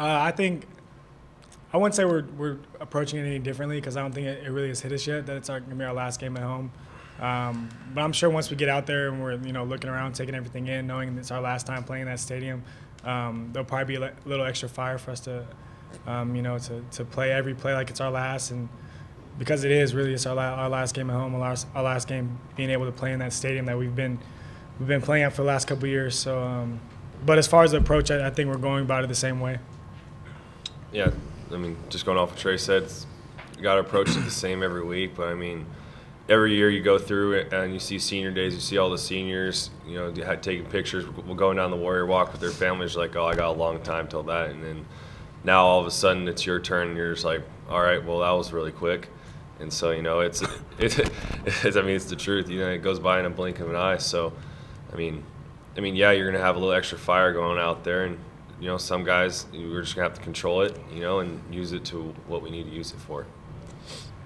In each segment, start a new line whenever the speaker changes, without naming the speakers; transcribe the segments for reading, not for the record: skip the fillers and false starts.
I wouldn't say we're approaching it any differently because I don't think it really has hit us yet that it's going to be our last game at home. But I'm sure once we get out there and we're looking around, taking everything in, knowing it's our last time playing that stadium, there'll probably be a little extra fire for us to to play every play like it's our last, and because it is really it's our last game at home, our last game being able to play in that stadium that we've been playing at for the last couple of years. So, but as far as the approach, I think we're going about it the same way.
Yeah. I mean, just going off what Trey said, you got to approach it the same every week. But, I mean, every year you go through it and you see senior days, you see all the seniors, taking pictures, going down the Warrior Walk with their families, like, oh, I got a long time till that. And then now all of a sudden it's your turn and you're just like, all right, well, that was really quick. And so, it's the truth. It goes by in a blink of an eye. So, I mean, yeah, you're going to have a little extra fire going out there. And, some guys, we're just going to have to control it, and use it to what we need to use it for.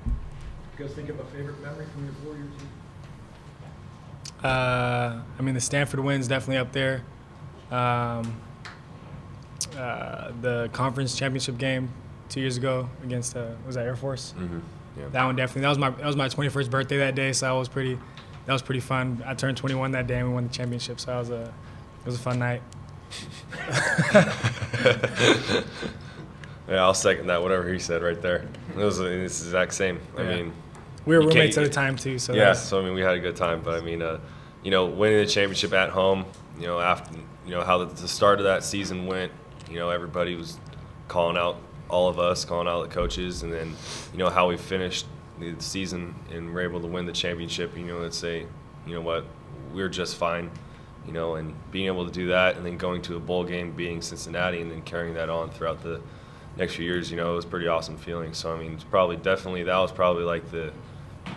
You guys think of a favorite memory from your Warrior team?
The Stanford win's definitely up there. The conference championship game 2 years ago against, was that Air Force?
Mm-hmm. Yeah.
That one definitely. That was my 21st birthday that day, so that was pretty fun. I turned 21 that day and we won the championship, so it was a fun night.
Yeah, I'll second that. Whatever he said right there. It's the exact same.
Yeah.
I mean,
we were roommates at the time too. So
yeah. So we had a good time. But I mean, winning the championship at home. After how the start of that season went. Everybody was calling out all of us, calling out the coaches, and then how we finished the season and were able to win the championship. Let's say, what, we're just fine. And being able to do that and then going to a bowl game, beating Cincinnati, and then carrying that on throughout the next few years, it was a pretty awesome feeling. So, I mean, that was probably like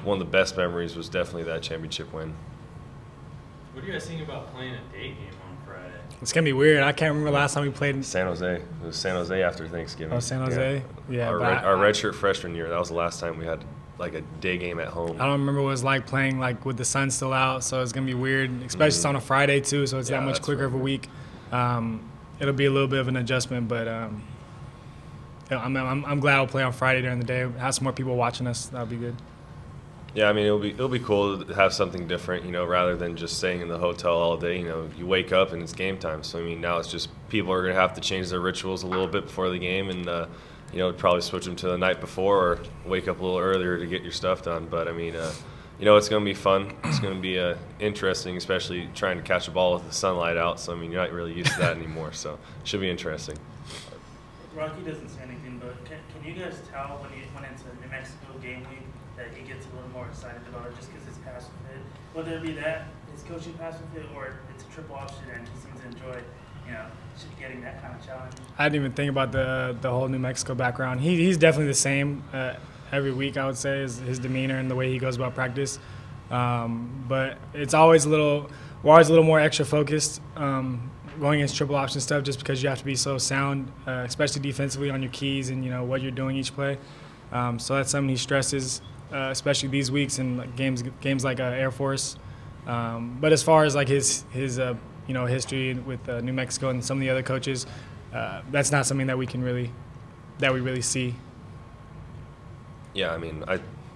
one of the best memories was definitely that championship win.
What do you guys think about playing a day game on Friday?
It's going to be weird. I can't remember last time we played in
San Jose. It was San Jose after Thanksgiving.
Oh, San Jose? Yeah.
Our redshirt freshman year, that was the last time we had like a day game at home.
I don't remember what it was like playing like with the sun still out, so it's gonna be weird, especially it's on a Friday too, so it's that much quicker of a week. It'll be a little bit of an adjustment, but I'm glad I'll play on Friday during the day. Have some more people watching us. That'll be good.
Yeah, I mean it'll be cool to have something different, rather than just staying in the hotel all day. You wake up and it's game time. So I mean now it's just people are gonna have to change their rituals a little bit before the game and. Probably switch them to the night before or wake up a little earlier to get your stuff done. But, I mean, it's going to be fun. It's going to be interesting, especially trying to catch a ball with the sunlight out. So, I mean, you're not really used to that anymore. So, it should be interesting.
Rocky doesn't say anything, but can you guys tell when he went into New Mexico game week that he gets a little more excited about it just because his pass will fit? Whether it be that, his coaching pass will fit, or it's a triple option and he seems to enjoy getting that kind of challenge.
I didn't even think about the whole New Mexico background. He's definitely the same every week, I would say, is his demeanor and the way he goes about practice. But it's always we're always a little more extra focused going against triple option stuff just because you have to be so sound, especially defensively on your keys and what you're doing each play. So that's something he stresses, especially these weeks in games like Air Force. But as far as like his history with New Mexico and some of the other coaches, that's not something that we really see.
Yeah, I mean,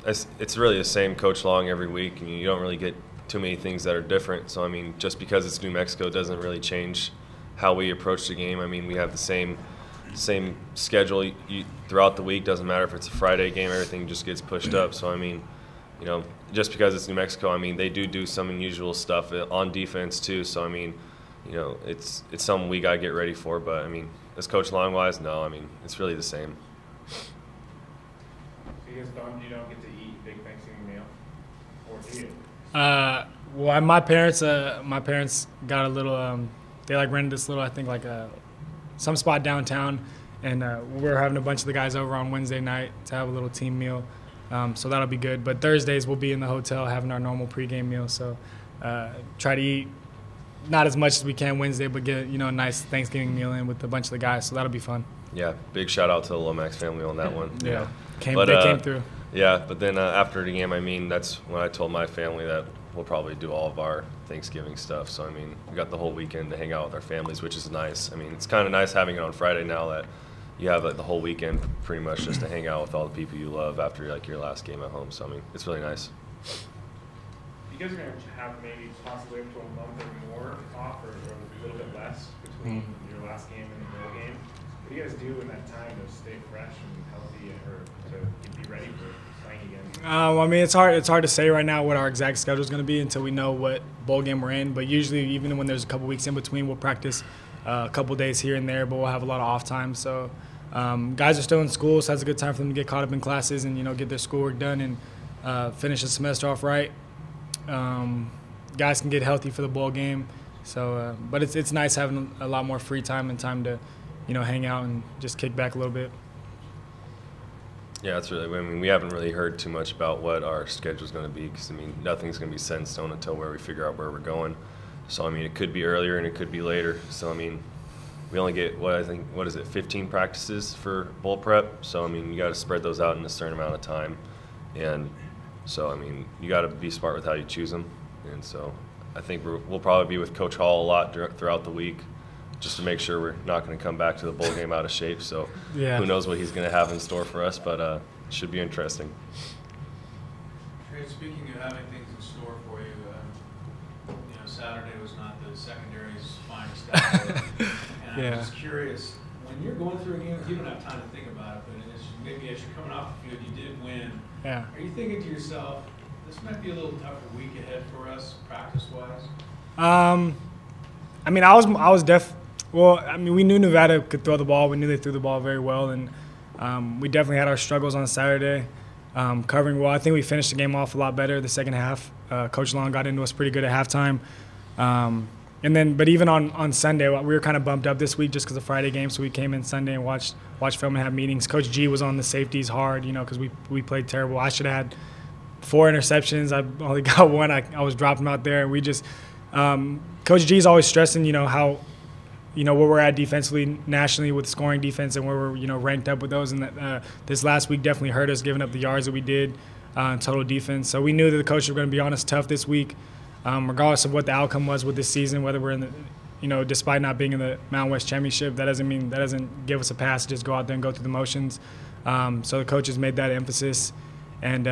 it's really the same Coach Long every week, and you don't really get too many things that are different. So, I mean, just because it's New Mexico doesn't really change how we approach the game. I mean, we have the same schedule throughout the week. Doesn't matter if it's a Friday game, everything just gets pushed up. So, I mean, just because it's New Mexico, I mean, they do some unusual stuff on defense too. So, I mean, it's something we got to get ready for. But, I mean, as Coach Long-wise, no, I mean, it's really the same.
So you guys you don't get to eat big Thanksgiving meal? Or do you?
Well, my parents got a little, they rented this little, I think some spot downtown. And we're having a bunch of the guys over on Wednesday night to have a little team meal. So that'll be good. But Thursdays we'll be in the hotel having our normal pregame meal. So try to eat not as much as we can Wednesday, but get a nice Thanksgiving meal in with a bunch of the guys. So that'll be fun.
Yeah, big shout out to the Lomax family on that one.
Yeah, they came through.
Yeah, but then after the game, I mean, that's when I told my family that we'll probably do all of our Thanksgiving stuff. So, I mean, we got the whole weekend to hang out with our families, which is nice. I mean, it's kind of nice having it on Friday now that, you have like the whole weekend pretty much just to hang out with all the people you love after like your last game at home. So I mean, it's really nice.
You guys are going to have maybe possibly up to a month or more off, or a little bit less between your last game and the bowl game. What do you guys do in that time to stay fresh and healthy, or to be ready for playing again?
I mean, it's hard to say right now what our exact schedule is going to be until we know what bowl game we're in. But usually, even when there's a couple weeks in between, we'll practice a couple days here and there, but we'll have a lot of off time. So guys are still in school, so that's a good time for them to get caught up in classes and get their schoolwork done and finish the semester off right. Guys can get healthy for the bowl game. So, but it's nice having a lot more free time and time to hang out and just kick back a little bit.
Yeah, it's really. I mean, we haven't really heard too much about what our schedule is going to be because I mean, nothing's going to be set in stone until we figure out where we're going. So I mean, it could be earlier and it could be later. So I mean, we only get 15 practices for bowl prep. So I mean, you got to spread those out in a certain amount of time, and so I mean, you got to be smart with how you choose them. And so I think we'll probably be with Coach Hall a lot throughout the week, just to make sure we're not going to come back to the bowl game out of shape. So
yeah.
Who knows what he's going to have in store for us, but it should be interesting.
Trey, speaking of having things in store for you, Saturday was not the secondary's finest hour. And
Yeah.
I'm just curious, when you're going through a game, you don't have time to think about it, but maybe as you're coming off the field, you did win.
Yeah.
Are you thinking to yourself, this might be a little tougher week ahead for us, practice-wise?
I mean, we knew Nevada could throw the ball. We knew they threw the ball very well, and we definitely had our struggles on Saturday, covering well. I think we finished the game off a lot better the second half. Coach Long got into us pretty good at halftime. But even on Sunday, we were kind of bumped up this week just because of Friday game, so we came in Sunday and watched film and have meetings. Coach G was on the safeties hard, because we played terrible. I should have had 4 interceptions. I only got 1. I was dropping out there, and we just Coach G is always stressing, how where we're at defensively nationally with scoring defense and where we're ranked up with those. And this last week definitely hurt us, giving up the yards that we did in total defense. So we knew that the coach was going to be on us tough this week, regardless of what the outcome was with this season. Whether we're in the, despite not being in the Mountain West Championship, that doesn't give us a pass to just go out there and go through the motions. So the coaches made that emphasis, and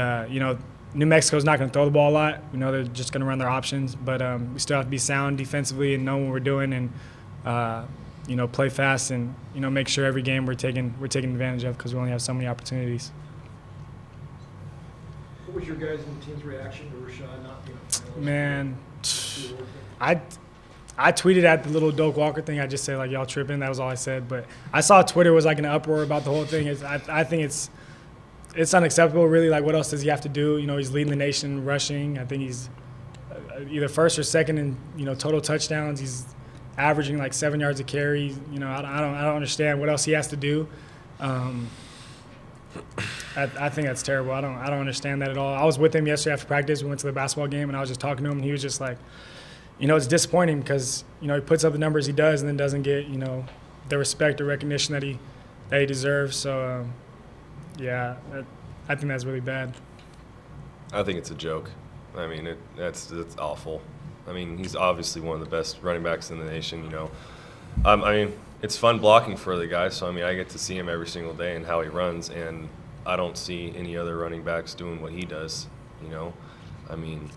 New Mexico's not going to throw the ball a lot. We know they're just going to run their options, but we still have to be sound defensively and know what we're doing, and play fast, and make sure every game we're taking advantage of, because we only have so many opportunities.
What was your guys' and the team's reaction to Rashad not being a finalist?
Man, I tweeted at the little Doak Walker thing. I just said, like, y'all tripping. That was all I said. But I saw Twitter was like an uproar about the whole thing. I think it's unacceptable, really. Like, what else does he have to do? He's leading the nation rushing. I think he's either first or second in total touchdowns. He's averaging like 7 yards a carry. I don't understand what else he has to do. I think that's terrible. I don't understand that at all. I was with him yesterday after practice. We went to the basketball game, and I was just talking to him, and he was just like, it's disappointing because he puts up the numbers he does and then doesn't get the respect or recognition that he deserves. So yeah, I think that's really bad.
I think it's a joke. I mean, that's awful. I mean, he's obviously one of the best running backs in the nation. I mean, it's fun blocking for the guy. So I mean, I get to see him every single day and how he runs, and I don't see any other running backs doing what he does. I mean,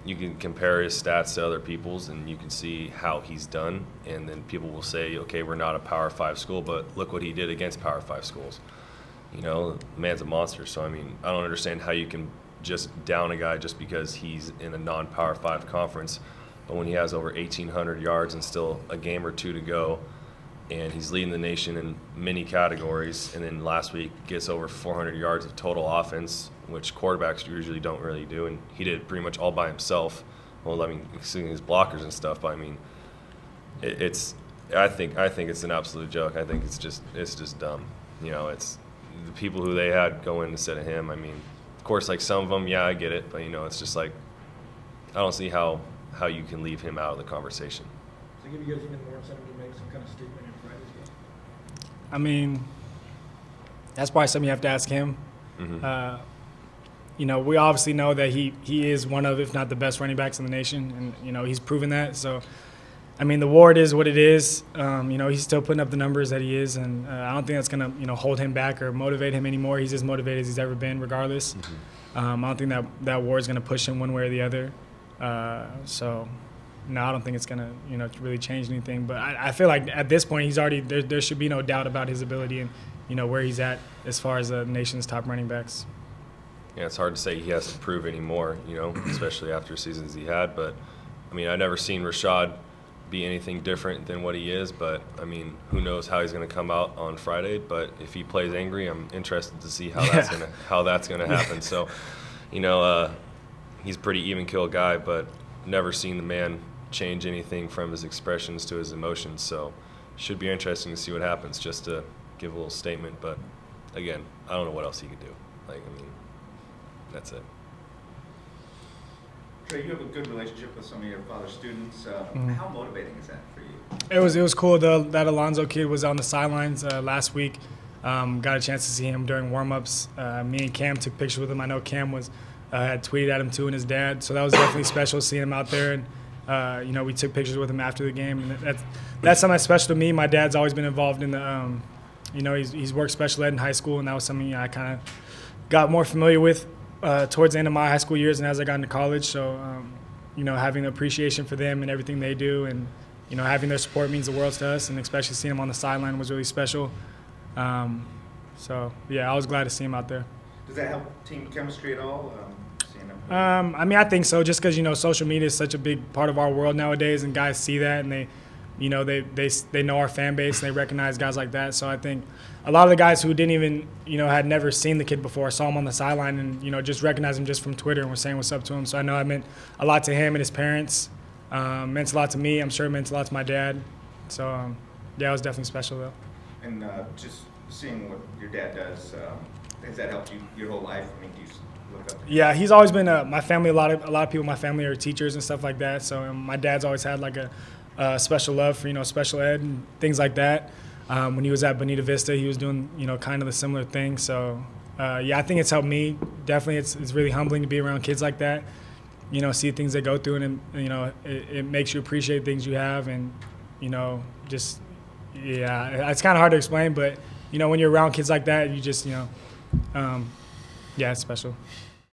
you can compare his stats to other people's, and you can see how he's done. And then people will say, okay, we're not a Power 5 school, but look what he did against Power 5 schools. The man's a monster. So I mean, I don't understand how you can just down a guy just because he's in a non-Power 5 conference, but when he has over 1,800 yards and still a game or two to go, and he's leading the nation in many categories, and then last week gets over 400 yards of total offense, which quarterbacks usually don't really do, and he did pretty much all by himself. Well, I mean, including his blockers and stuff. But I mean, I think it's an absolute joke. I think it's just dumb. It's the people who they had go in instead of him. I mean, of course, like some of them, yeah, I get it, but it's just like I don't see how you can leave him out of the conversation.
Does it give you guys even more incentive to make some kind of statement in Friday's game?
I mean, that's probably something you have to ask him.
Mm-hmm.
We obviously know that he is one of, if not the best running backs in the nation, and he's proven that. So I mean, the award is what it is. He's still putting up the numbers that he is, and I don't think that's going to, hold him back or motivate him anymore. He's as motivated as he's ever been, regardless. I don't think that award is going to push him one way or the other. No, I don't think it's going to, really change anything. But I feel like at this point, he's already there should be no doubt about his ability and, where he's at as far as the nation's top running backs.
Yeah, it's hard to say he has to prove anymore, especially after seasons he had. But, I mean, I've never seen Rashad be anything different than what he is, but I mean, who knows how he's going to come out on Friday? But if he plays angry, I'm interested to see how that's going to happen. So, he's a pretty even kill guy, but never seen the man change anything from his expressions to his emotions. So, should be interesting to see what happens. Just to give a little statement, but again, I don't know what else he could do. That's it.
Trey, you have a good relationship with some of your father's students. How motivating is that for you?
It was cool. That Alonzo kid was on the sidelines last week. Got a chance to see him during warm-ups. Me and Cam took pictures with him. I know Cam had tweeted at him too and his dad, so that was definitely special seeing him out there. And we took pictures with him after the game. And that's something that's special to me. My dad's always been involved in the, he's worked special ed in high school, and that was something I kind of got more familiar with towards the end of my high school years and as I got into college. So, having an appreciation for them and everything they do, and having their support means the world to us, and especially seeing them on the sideline was really special. I was glad to see him out there.
Does that help team chemistry at all? Seeing them?
I think so. Just because social media is such a big part of our world nowadays, and guys see that, and they know our fan base, and they recognize guys like that. So I think a lot of the guys who didn't even, had never seen the kid before, saw him on the sideline and, just recognized him just from Twitter and were saying what's up to him. So I know it meant a lot to him and his parents. Meant a lot to me. I'm sure it meant a lot to my dad. So, it was definitely special, though.
And just seeing what your dad does, has that helped you your whole life? I mean, do you look up to him?
Yeah, he's always been my family. A lot of people in my family are teachers and stuff like that. So my dad's always had like a special love for special ed and things like that. When he was at Bonita Vista, he was doing kind of the similar thing. So I think it's helped me. Definitely, it's really humbling to be around kids like that. See things they go through, and it makes you appreciate things you have, and it's kind of hard to explain, but when you're around kids like that, you just it's special.